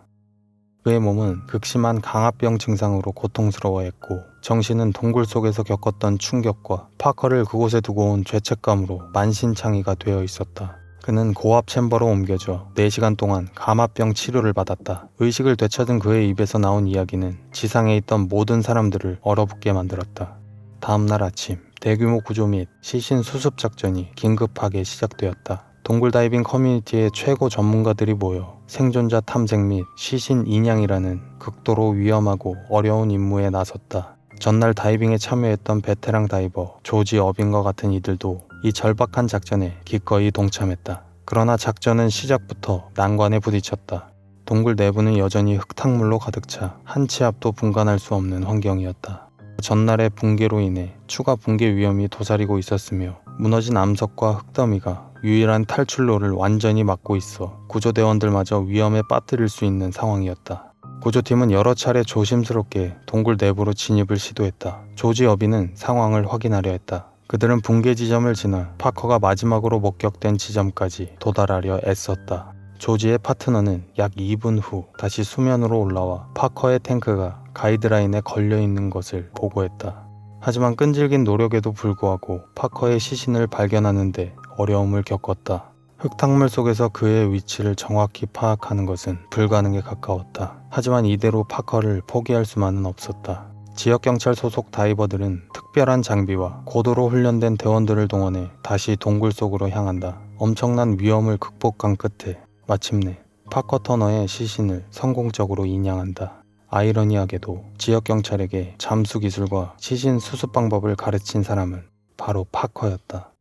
그의 몸은 극심한 강압병 증상으로 고통스러워했고 정신은 동굴 속에서 겪었던 충격과 파커를 그곳에 두고 온 죄책감으로 만신창이가 되어 있었다. 그는 고압 챔버로 옮겨져 4시간 동안 감압병 치료를 받았다. 의식을 되찾은 그의 입에서 나온 이야기는 지상에 있던 모든 사람들을 얼어붙게 만들었다. 다음날 아침 대규모 구조 및 시신 수습 작전이 긴급하게 시작되었다. 동굴 다이빙 커뮤니티의 최고 전문가들이 모여 생존자 탐색 및 시신 인양이라는 극도로 위험하고 어려운 임무에 나섰다. 전날 다이빙에 참여했던 베테랑 다이버 조지 어빈과 같은 이들도 이 절박한 작전에 기꺼이 동참했다. 그러나 작전은 시작부터 난관에 부딪혔다. 동굴 내부는 여전히 흙탕물로 가득 차 한 치 앞도 분간할 수 없는 환경이었다. 전날의 붕괴로 인해 추가 붕괴 위험이 도사리고 있었으며 무너진 암석과 흙더미가 유일한 탈출로를 완전히 막고 있어 구조대원들마저 위험에 빠뜨릴 수 있는 상황이었다. 구조팀은 여러 차례 조심스럽게 동굴 내부로 진입을 시도했다. 조지 어비는 상황을 확인하려 했다. 그들은 붕괴 지점을 지나 파커가 마지막으로 목격된 지점까지 도달하려 애썼다. 조지의 파트너는 약 2분 후 다시 수면으로 올라와 파커의 탱크가 가이드라인에 걸려있는 것을 보고했다. 하지만 끈질긴 노력에도 불구하고 파커의 시신을 발견하는데 어려움을 겪었다. 흙탕물 속에서 그의 위치를 정확히 파악하는 것은 불가능에 가까웠다. 하지만 이대로 파커를 포기할 수만은 없었다. 지역경찰 소속 다이버들은 특별한 장비와 고도로 훈련된 대원들을 동원해 다시 동굴 속으로 향한다. 엄청난 위험을 극복한 끝에 마침내 파커 터너의 시신을 성공적으로 인양한다. 아이러니하게도 지역경찰에게 잠수 기술과 시신 수습 방법을 가르친 사람은 바로 파커였다.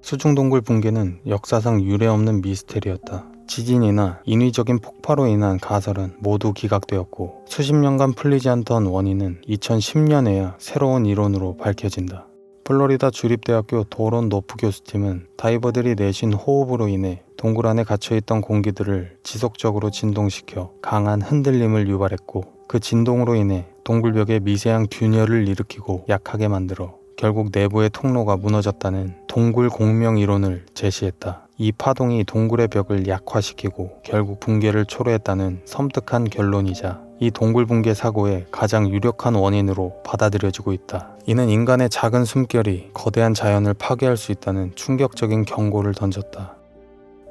수중동굴 붕괴는 역사상 유례없는 미스테리였다. 지진이나 인위적인 폭파로 인한 가설은 모두 기각되었고 수십 년간 풀리지 않던 원인은 2010년에야 새로운 이론으로 밝혀진다. 플로리다 주립대학교 도론 노프 교수팀은 다이버들이 내쉰 호흡으로 인해 동굴 안에 갇혀있던 공기들을 지속적으로 진동시켜 강한 흔들림을 유발했고 그 진동으로 인해 동굴벽에 미세한 균열을 일으키고 약하게 만들어 결국 내부의 통로가 무너졌다는 동굴 공명 이론을 제시했다. 이 파동이 동굴의 벽을 약화시키고 결국 붕괴를 초래했다는 섬뜩한 결론이자 이 동굴 붕괴 사고의 가장 유력한 원인으로 받아들여지고 있다. 이는 인간의 작은 숨결이 거대한 자연을 파괴할 수 있다는 충격적인 경고를 던졌다.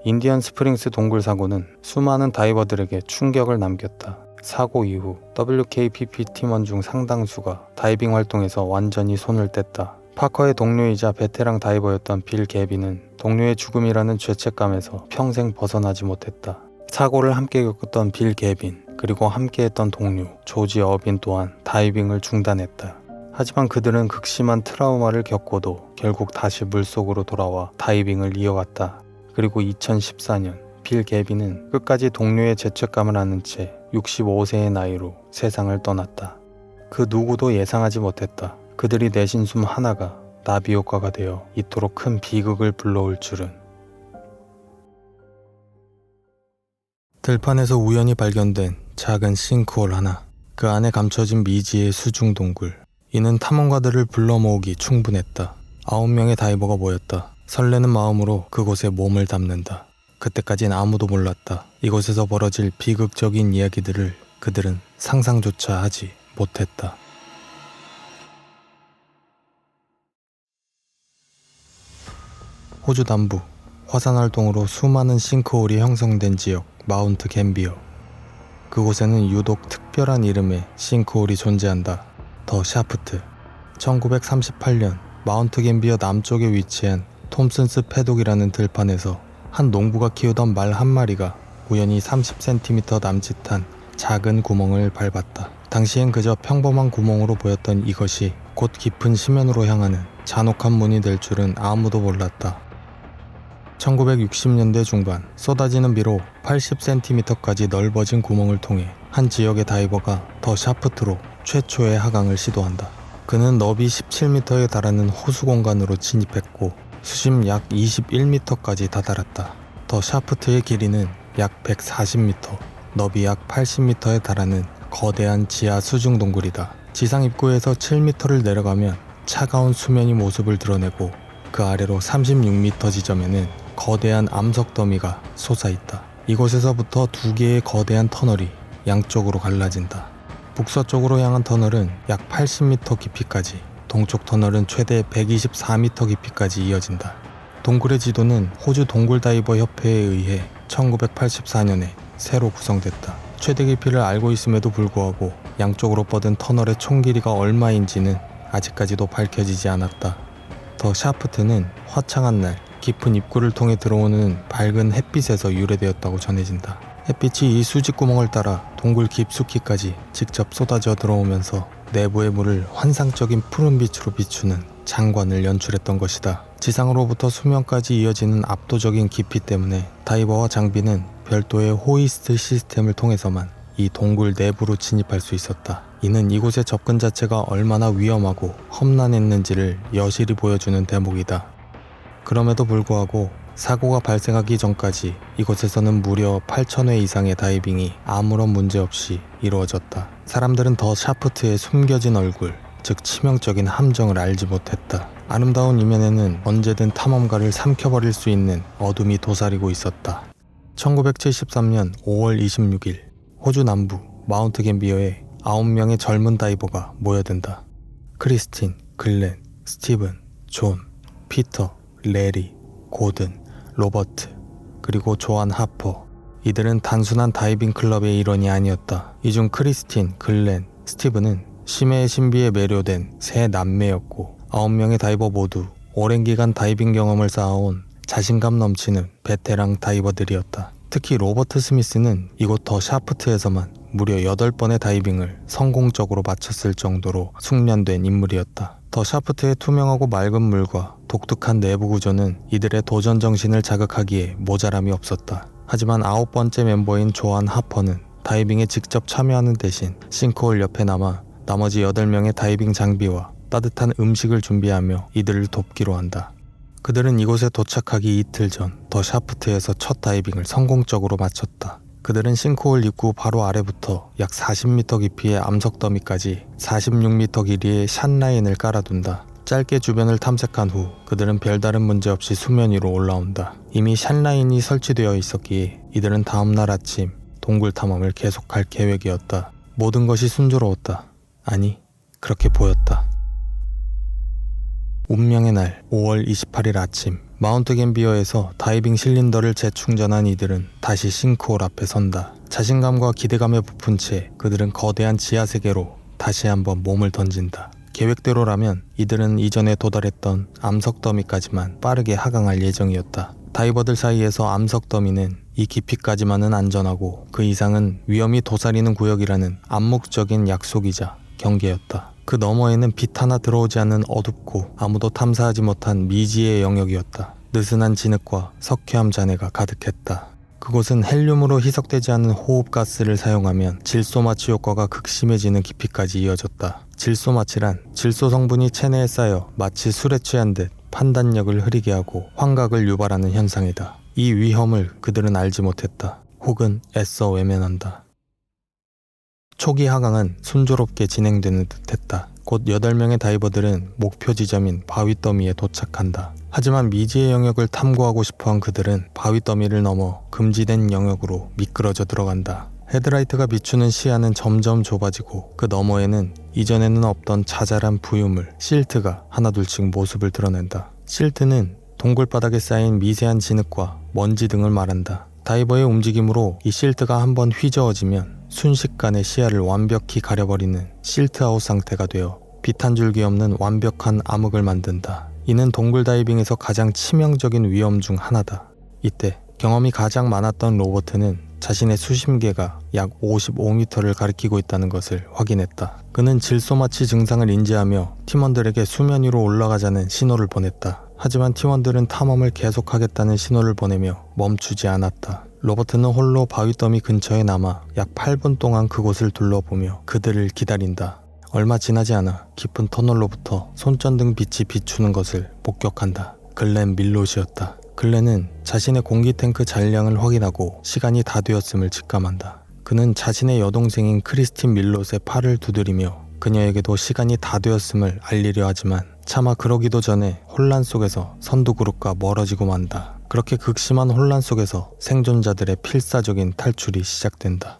인디언 스프링스 동굴 사고는 수많은 다이버들에게 충격을 남겼다. 사고 이후 WKPP 팀원 중 상당수가 다이빙 활동에서 완전히 손을 뗐다. 파커의 동료이자 베테랑 다이버였던 빌 개비는 동료의 죽음이라는 죄책감에서 평생 벗어나지 못했다. 사고를 함께 겪었던 빌 개빈 그리고 함께했던 동료 조지 어빈 또한 다이빙을 중단했다. 하지만 그들은 극심한 트라우마를 겪고도 결국 다시 물속으로 돌아와 다이빙을 이어갔다. 그리고 2014년 빌 개비는 끝까지 동료의 죄책감을 안은 채 65세의 나이로 세상을 떠났다. 그 누구도 예상하지 못했다. 그들이 내신 숨 하나가 나비 효과가 되어 이토록 큰 비극을 불러올 줄은. 들판에서 우연히 발견된 작은 싱크홀 하나. 그 안에 감춰진 미지의 수중 동굴. 이는 탐험가들을 불러 모으기 충분했다. 9명의 다이버가 모였다. 설레는 마음으로 그곳에 몸을 담는다. 그때까진 아무도 몰랐다. 이곳에서 벌어질 비극적인 이야기들을 그들은 상상조차 하지 못했다. 호주 남부 화산 활동으로 수많은 싱크홀이 형성된 지역 마운트 갬비어. 그곳에는 유독 특별한 이름의 싱크홀이 존재한다. 더 샤프트. 1938년 마운트 갬비어 남쪽에 위치한 톰슨스 패독이라는 들판에서 한 농부가 키우던 말 한 마리가 우연히 30cm 남짓한 작은 구멍을 밟았다. 당시엔 그저 평범한 구멍으로 보였던 이것이 곧 깊은 심연으로 향하는 잔혹한 문이 될 줄은 아무도 몰랐다. 1960년대 중반 쏟아지는 비로 80cm까지 넓어진 구멍을 통해 한 지역의 다이버가 더 샤프트로 최초의 하강을 시도한다. 그는 너비 17m에 달하는 호수 공간으로 진입했고 수심 약 21m까지 다다랐다. 더 샤프트의 길이는 약 140m, 너비 약 80m에 달하는 거대한 지하 수중 동굴이다. 지상 입구에서 7m를 내려가면 차가운 수면이 모습을 드러내고 그 아래로 36m 지점에는 거대한 암석 더미가 솟아있다. 이곳에서부터 두 개의 거대한 터널이 양쪽으로 갈라진다. 북서쪽으로 향한 터널은 약 80m 깊이까지, 동쪽 터널은 최대 124m 깊이까지 이어진다. 동굴의 지도는 호주 동굴 다이버 협회에 의해 1984년에 새로 구성됐다. 최대 깊이를 알고 있음에도 불구하고 양쪽으로 뻗은 터널의 총 길이가 얼마인지는 아직까지도 밝혀지지 않았다. 더 샤프트는 화창한 날 깊은 입구를 통해 들어오는 밝은 햇빛에서 유래되었다고 전해진다. 햇빛이 이 수직구멍을 따라 동굴 깊숙이까지 직접 쏟아져 들어오면서 내부의 물을 환상적인 푸른빛으로 비추는 장관을 연출했던 것이다. 지상으로부터 수면까지 이어지는 압도적인 깊이 때문에 다이버와 장비는 별도의 호이스트 시스템을 통해서만 이 동굴 내부로 진입할 수 있었다. 이는 이곳의 접근 자체가 얼마나 위험하고 험난했는지를 여실히 보여주는 대목이다. 그럼에도 불구하고 사고가 발생하기 전까지 이곳에서는 무려 8,000회 이상의 다이빙이 아무런 문제 없이 이루어졌다. 사람들은 더 샤프트의 숨겨진 얼굴, 즉 치명적인 함정을 알지 못했다. 아름다운 이면에는 언제든 탐험가를 삼켜버릴 수 있는 어둠이 도사리고 있었다. 1973년 5월 26일 호주 남부 마운트 갬비어에 9명의 젊은 다이버가 모여든다. 크리스틴, 글렌, 스티븐, 존, 피터, 레리, 고든, 로버트, 그리고 조안 하퍼. 이들은 단순한 다이빙 클럽의 일원이 아니었다. 이 중 크리스틴, 글렌, 스티븐은 심해의 신비에 매료된 세 남매였고 9명의 다이버 모두 오랜 기간 다이빙 경험을 쌓아온 자신감 넘치는 베테랑 다이버들이었다. 특히 로버트 스미스는 이곳 더 샤프트에서만 무려 8번의 다이빙을 성공적으로 마쳤을 정도로 숙련된 인물이었다. 더 샤프트의 투명하고 맑은 물과 독특한 내부 구조는 이들의 도전 정신을 자극하기에 모자람이 없었다. 하지만 9번째 멤버인 조안 하퍼는 다이빙에 직접 참여하는 대신 싱크홀 옆에 남아 나머지 8명의 다이빙 장비와 따뜻한 음식을 준비하며 이들을 돕기로 한다. 그들은 이곳에 도착하기 이틀 전 더 샤프트에서 첫 다이빙을 성공적으로 마쳤다. 그들은 싱크홀 입구 바로 아래부터 약 40m 깊이의 암석 더미까지 46m 길이의 샷라인을 깔아둔다. 짧게 주변을 탐색한 후 그들은 별다른 문제 없이 수면 위로 올라온다. 이미 샷라인이 설치되어 있었기에 이들은 다음날 아침 동굴 탐험을 계속할 계획이었다. 모든 것이 순조로웠다. 아니, 그렇게 보였다. 운명의 날 5월 28일 아침 마운트 갬비어에서 다이빙 실린더를 재충전한 이들은 다시 싱크홀 앞에 선다. 자신감과 기대감에 부푼 채 그들은 거대한 지하 세계로 다시 한번 몸을 던진다. 계획대로라면 이들은 이전에 도달했던 암석 더미까지만 빠르게 하강할 예정이었다. 다이버들 사이에서 암석 더미는 이 깊이까지만은 안전하고 그 이상은 위험이 도사리는 구역이라는 암묵적인 약속이자 경계였다. 그 너머에는 빛 하나 들어오지 않는 어둡고 아무도 탐사하지 못한 미지의 영역이었다. 느슨한 진흙과 석회암 잔해가 가득했다. 그곳은 헬륨으로 희석되지 않는 호흡가스를 사용하면 질소마취 효과가 극심해지는 깊이까지 이어졌다. 질소마취란 질소 성분이 체내에 쌓여 마치 술에 취한 듯 판단력을 흐리게 하고 환각을 유발하는 현상이다. 이 위험을 그들은 알지 못했다. 혹은 애써 외면한다. 초기 하강은 순조롭게 진행되는 듯했다. 곧 8명의 다이버들은 목표 지점인 바위 더미에 도착한다. 하지만 미지의 영역을 탐구하고 싶어한 그들은 바위 더미를 넘어 금지된 영역으로 미끄러져 들어간다. 헤드라이트가 비추는 시야는 점점 좁아지고 그 너머에는 이전에는 없던 자잘한 부유물, 실트가 하나둘씩 모습을 드러낸다. 실트는 동굴 바닥에 쌓인 미세한 진흙과 먼지 등을 말한다. 다이버의 움직임으로 이 실트가 한번 휘저어지면 순식간에 시야를 완벽히 가려버리는 실트아웃 상태가 되어 빛 한 줄기 없는 완벽한 암흑을 만든다. 이는 동굴 다이빙에서 가장 치명적인 위험 중 하나다. 이때 경험이 가장 많았던 로버트는 자신의 수심계가 약 55m를 가리키고 있다는 것을 확인했다. 그는 질소마취 증상을 인지하며 팀원들에게 수면 위로 올라가자는 신호를 보냈다. 하지만 팀원들은 탐험을 계속하겠다는 신호를 보내며 멈추지 않았다. 로버트는 홀로 바위더미 근처에 남아 약 8분 동안 그곳을 둘러보며 그들을 기다린다. 얼마 지나지 않아 깊은 터널로부터 손전등 빛이 비추는 것을 목격한다. 글렌 밀롯이었다. 글렌은 자신의 공기 탱크 잔량을 확인하고 시간이 다 되었음을 직감한다. 그는 자신의 여동생인 크리스틴 밀롯의 팔을 두드리며 그녀에게도 시간이 다 되었음을 알리려 하지만 차마 그러기도 전에 혼란 속에서 선두그룹과 멀어지고 만다. 그렇게 극심한 혼란 속에서 생존자들의 필사적인 탈출이 시작된다.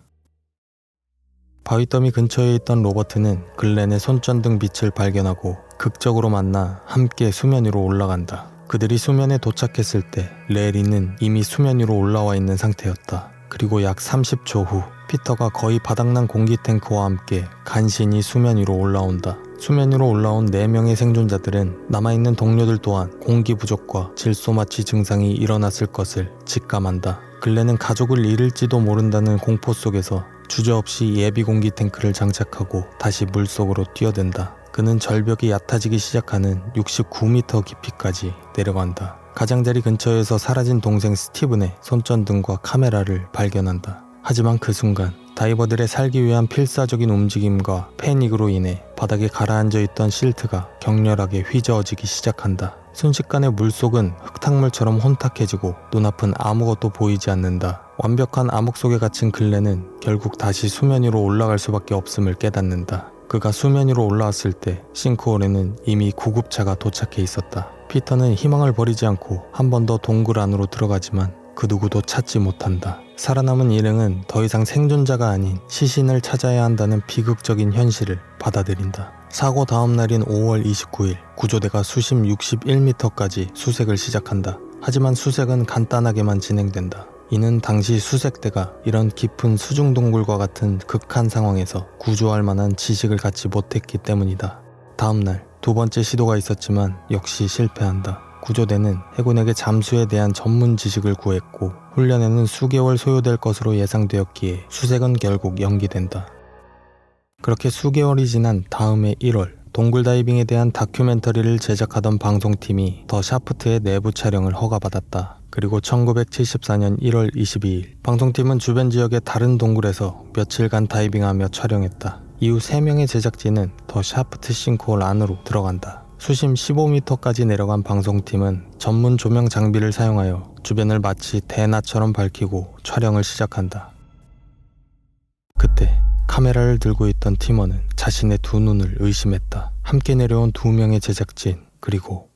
바위더미 근처에 있던 로버트는 글렌의 손전등 빛을 발견하고 극적으로 만나 함께 수면 위로 올라간다. 그들이 수면에 도착했을 때 레리는 이미 수면 위로 올라와 있는 상태였다. 그리고 약 30초 후 피터가 거의 바닥난 공기 탱크와 함께 간신히 수면 위로 올라온다. 수면 위로 올라온 4명의 생존자들은 남아있는 동료들 또한 공기 부족과 질소마취 증상이 일어났을 것을 직감한다. 글렌은 가족을 잃을지도 모른다는 공포 속에서 주저없이 예비 공기 탱크를 장착하고 다시 물속으로 뛰어든다. 그는 절벽이 얕아지기 시작하는 69m 깊이까지 내려간다. 가장자리 근처에서 사라진 동생 스티븐의 손전등과 카메라를 발견한다. 하지만 그 순간 다이버들의 살기 위한 필사적인 움직임과 패닉으로 인해 바닥에 가라앉아 있던 실트가 격렬하게 휘저어지기 시작한다. 순식간에 물속은 흙탕물처럼 혼탁해지고 눈앞은 아무것도 보이지 않는다. 완벽한 암흑 속에 갇힌 글렌은 결국 다시 수면 위로 올라갈 수밖에 없음을 깨닫는다. 그가 수면 위로 올라왔을 때 싱크홀에는 이미 구급차가 도착해 있었다. 피터는 희망을 버리지 않고 한 번 더 동굴 안으로 들어가지만 그 누구도 찾지 못한다. 살아남은 일행은 더 이상 생존자가 아닌 시신을 찾아야 한다는 비극적인 현실을 받아들인다. 사고 다음 날인 5월 29일 구조대가 수심 61m까지 수색을 시작한다. 하지만 수색은 간단하게만 진행된다. 이는 당시 수색대가 이런 깊은 수중동굴과 같은 극한 상황에서 구조할 만한 지식을 갖지 못했기 때문이다. 다음 날 두 번째 시도가 있었지만 역시 실패한다. 구조대는 해군에게 잠수에 대한 전문 지식을 구했고 훈련에는 수개월 소요될 것으로 예상되었기에 수색은 결국 연기된다. 그렇게 수개월이 지난 다음해 1월 동굴 다이빙에 대한 다큐멘터리를 제작하던 방송팀이 더 샤프트의 내부 촬영을 허가받았다. 그리고 1974년 1월 22일 방송팀은 주변 지역의 다른 동굴에서 며칠간 다이빙하며 촬영했다. 이후 3명의 제작진은 더 샤프트 싱크홀 안으로 들어간다. 수심 15m까지 내려간 방송팀은 전문 조명 장비를 사용하여 주변을 마치 대낮처럼 밝히고 촬영을 시작한다. 그때 카메라를 들고 있던 팀원은 자신의 두 눈을 의심했다. 함께 내려온 2명의 제작진 그리고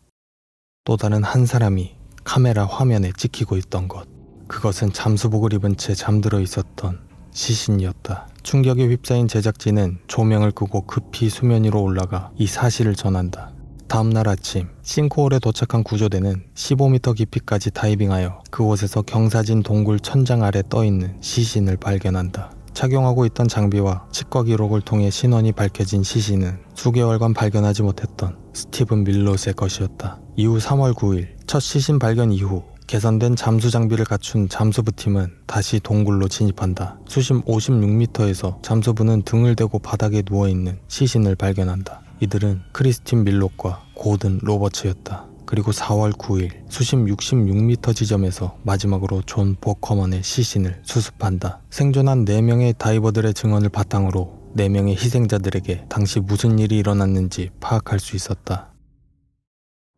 또 다른 한 사람이 카메라 화면에 찍히고 있던 것. 그것은 잠수복을 입은 채 잠들어 있었던 시신이었다. 충격에 휩싸인 제작진은 조명을 끄고 급히 수면 위로 올라가 이 사실을 전한다. 다음날 아침 싱크홀에 도착한 구조대는 15m 깊이까지 다이빙하여 그곳에서 경사진 동굴 천장 아래 떠있는 시신을 발견한다. 착용하고 있던 장비와 치과 기록을 통해 신원이 밝혀진 시신은 수개월간 발견하지 못했던 스티븐 밀롯의 것이었다. 이후 3월 9일 첫 시신 발견 이후 개선된 잠수 장비를 갖춘 잠수부 팀은 다시 동굴로 진입한다. 수심 56m에서 잠수부는 등을 대고 바닥에 누워있는 시신을 발견한다. 이들은 크리스틴 밀록과 고든 로버츠였다. 그리고 4월 9일 수심 66m 지점에서 마지막으로 존 보커먼의 시신을 수습한다. 생존한 4명의 다이버들의 증언을 바탕으로 4명의 희생자들에게 당시 무슨 일이 일어났는지 파악할 수 있었다.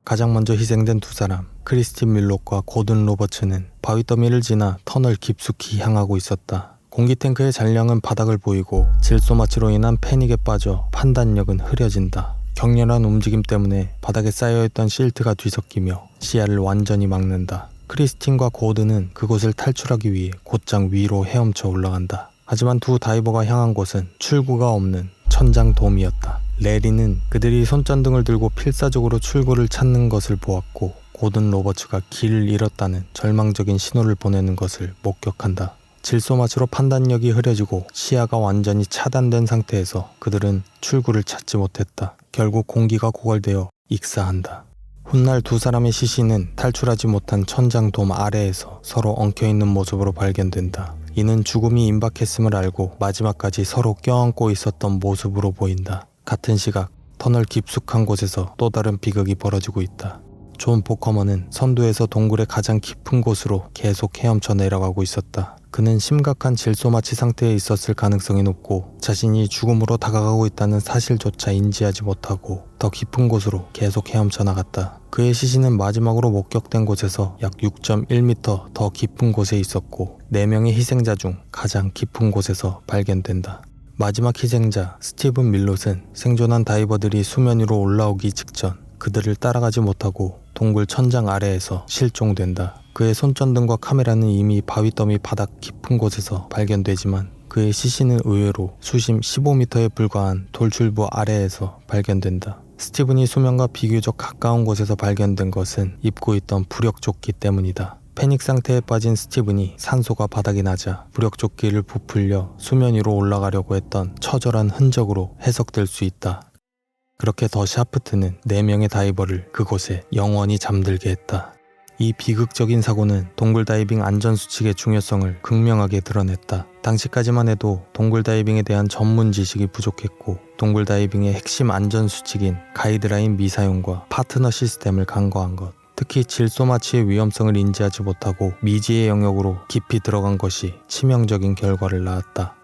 가장 먼저 희생된 두 사람, 크리스틴 밀록과 고든 로버츠는 바위 더미를 지나 터널 깊숙이 향하고 있었다. 공기 탱크의 잔량은 바닥을 보이고 질소 마취로 인한 패닉에 빠져 판단력은 흐려진다. 격렬한 움직임 때문에 바닥에 쌓여있던 실트가 뒤섞이며 시야를 완전히 막는다. 크리스틴과 고든은 그곳을 탈출하기 위해 곧장 위로 헤엄쳐 올라간다. 하지만 두 다이버가 향한 곳은 출구가 없는 천장 돔이었다. 레리는 그들이 손전등을 들고 필사적으로 출구를 찾는 것을 보았고 고든 로버츠가 길을 잃었다는 절망적인 신호를 보내는 것을 목격한다. 질소마취로 판단력이 흐려지고 시야가 완전히 차단된 상태에서 그들은 출구를 찾지 못했다. 결국 공기가 고갈되어 익사한다. 훗날 두 사람의 시신은 탈출하지 못한 천장 돔 아래에서 서로 엉켜있는 모습으로 발견된다. 이는 죽음이 임박했음을 알고 마지막까지 서로 껴안고 있었던 모습으로 보인다. 같은 시각 터널 깊숙한 곳에서 또 다른 비극이 벌어지고 있다. 존 보커먼은 선두에서 동굴의 가장 깊은 곳으로 계속 헤엄쳐 내려가고 있었다. 그는 심각한 질소마취 상태에 있었을 가능성이 높고 자신이 죽음으로 다가가고 있다는 사실조차 인지하지 못하고 더 깊은 곳으로 계속 헤엄쳐 나갔다. 그의 시신은 마지막으로 목격된 곳에서 약 6.1m 더 깊은 곳에 있었고 4명의 희생자 중 가장 깊은 곳에서 발견된다. 마지막 희생자 스티븐 밀롯은 생존한 다이버들이 수면 위로 올라오기 직전 그들을 따라가지 못하고 동굴 천장 아래에서 실종된다. 그의 손전등과 카메라는 이미 바위 더미 바닥 깊은 곳에서 발견되지만 그의 시신은 의외로 수심 15m에 불과한 돌출부 아래에서 발견된다. 스티븐이 수면과 비교적 가까운 곳에서 발견된 것은 입고 있던 부력조끼 때문이다. 패닉 상태에 빠진 스티븐이 산소가 바닥이 나자 부력조끼를 부풀려 수면 위로 올라가려고 했던 처절한 흔적으로 해석될 수 있다. 그렇게 더 샤프트는 4명의 다이버를 그곳에 영원히 잠들게 했다. 이 비극적인 사고는 동굴 다이빙 안전수칙의 중요성을 극명하게 드러냈다. 당시까지만 해도 동굴 다이빙에 대한 전문 지식이 부족했고 동굴 다이빙의 핵심 안전수칙인 가이드라인 미사용과 파트너 시스템을 간과한 것, 특히 질소마취의 위험성을 인지하지 못하고 미지의 영역으로 깊이 들어간 것이 치명적인 결과를 낳았다.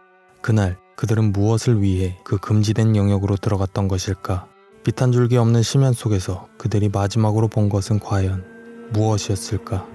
그날 그들은 무엇을 위해 그 금지된 영역으로 들어갔던 것일까? 빛 한 줄기 없는 심연 속에서 그들이 마지막으로 본 것은 과연 무엇이었을까?